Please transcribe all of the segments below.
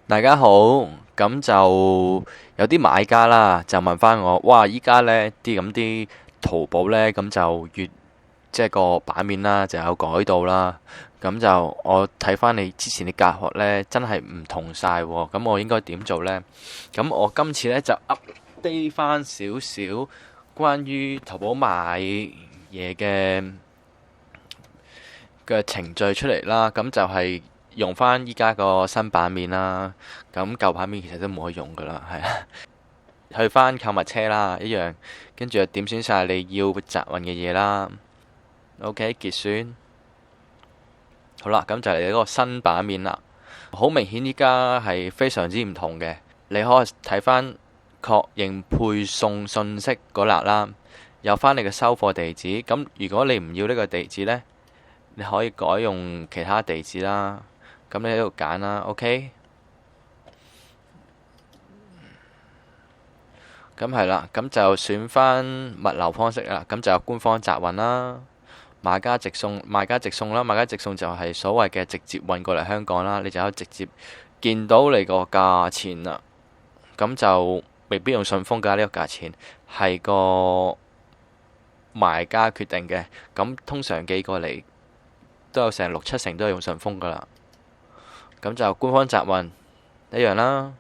大家好，咁就有啲買家啦，就問翻我，哇！依家呢啲淘寶呢，咁就即係個版面啦，就有改到啦。咁就我睇翻你之前啲教學呢，真係唔同晒喎。咁我應該點做呢？咁我今次呢，就 update 翻少少關於淘寶買嘢嘅程序出嚟啦。咁就係用翻依家個新版面啦。咁舊版面其實都冇得用噶啦，係啊。去翻購物車啦，一樣，跟住就點選晒你要集運嘅嘢啦。OK，結算。好啦，咁就嚟到個新版面啦。好明顯，依家係非常之唔同嘅。你可以睇翻確認配送信息嗰欄啦，有翻你嘅收貨地址。咁如果你唔要呢個地址呢，你可以改用其他地址啦。咁你喺度揀啦，OK。咁係啦，咁就選翻物流方式啦。咁就有官方集運啦，買家直送，賣家直送啦。賣家直送就係所謂嘅直接運過嚟香港啦，你就可以直接見到你個價錢啦。咁就未必用順豐㗎，呢個價錢係個賣家決定嘅。咁通常寄過嚟都有成6、7成都係用順豐㗎啦。咁就官方集運一樣啦。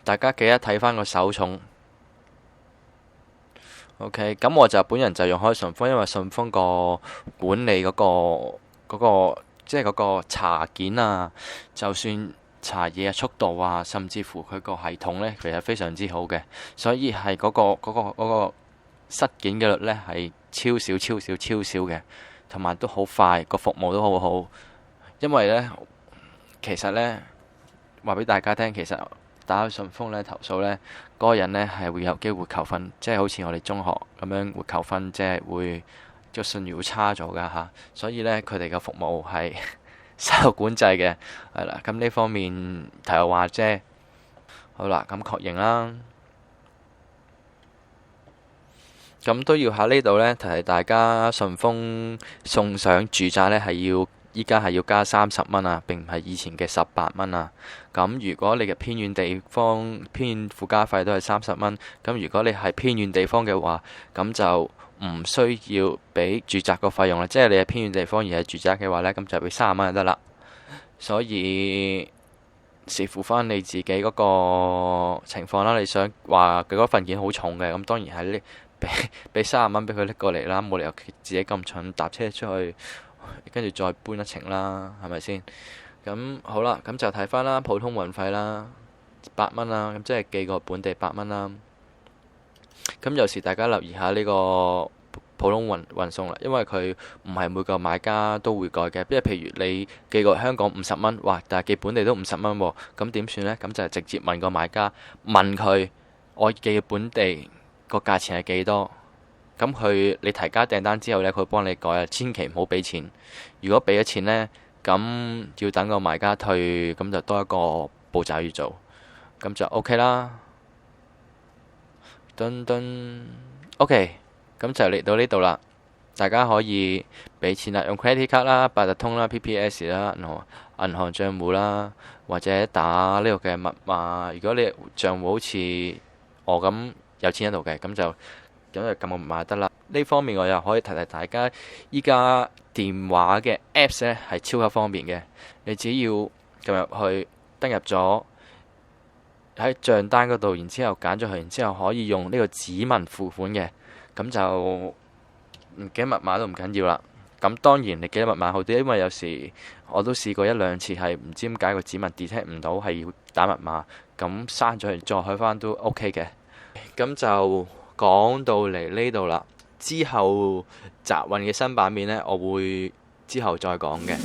大家記得睇翻個手重。OK，咁我就本人就用開順豐，因為順豐個管理嗰個即係嗰個查件啊，就算查嘢嘅速度啊，甚至乎佢個系統呢，其實非常之好嘅，所以係嗰個失件嘅率呢，係超少嘅，同埋都好快，個服務都好好。因為呢，其實呢，話俾大家聽，其實打去順豐呢投訴呢，嗰個人呢係會有機會扣分，即係好似我哋中學咁樣會扣分，即係會個信譽會差咗噶嚇。所以呢，佢哋嘅服務係受管制嘅，係啦。咁呢方面題外話啫。好啦，咁確認啦。咁都要喺呢度呢，提提大家，順豐送上住宅呢係要。依家係要加30蚊啊，並唔係以前嘅18蚊啊。咁如果你嘅偏遠地方，偏遠附加費都係30蚊。咁如果你係偏遠地方嘅話，咁就唔需要俾住宅個費用啦。即係你係偏遠地方而係住宅嘅話呢，咁就俾30蚊就得啦。所以視乎翻你自己嗰個情況啦。你想話佢嗰份件好重嘅，咁當然係俾30蚊俾佢拎過嚟啦。冇理由自己咁蠢搭車出去。跟住再搬一程啦，係咪先？咁好啦，咁就睇翻啦，普通運費啦，8蚊啦，咁即係寄個本地8蚊啦。咁有時大家留意下呢個普通運送啦，因為佢唔係每個買家都會改嘅。即係譬如你寄個香港50蚊，哇！但係寄本地都50蚊喎，咁點算呢？咁就直接問個買家，問佢我寄本地個價錢係幾多？咁你提交訂單之後呢，佢會幫你改啊，千祈唔好俾錢。如果俾咗錢呢，咁要等個賣家退，咁就多一個步驟要做，咁就 OK 啦。OK，咁就嚟到呢度啦。大家可以俾錢啦，用 credit card 啦、八達通啦、PPS 啦、銀行帳戶啦，或者打呢個嘅密碼。如果你帳戶好似我咁有錢喺度嘅，咁就撳個密碼得啦。呢方面我又可以提提大家，依家電話嘅 Apps 呢係超級方便嘅。你只要撳入去，登入咗喺帳單嗰度，然之後揀咗佢，然之後可以用呢個指紋付款嘅，咁就唔記得密碼都唔緊要啦。咁當然你記得密碼好啲，因為有時我都試過1、2次係唔知點解個指紋 detect 唔到，係要打密碼，咁刪咗佢再開翻都 OK 嘅。咁就講到嚟呢度啦，之後集運嘅新版面呢，我會之後再講嘅。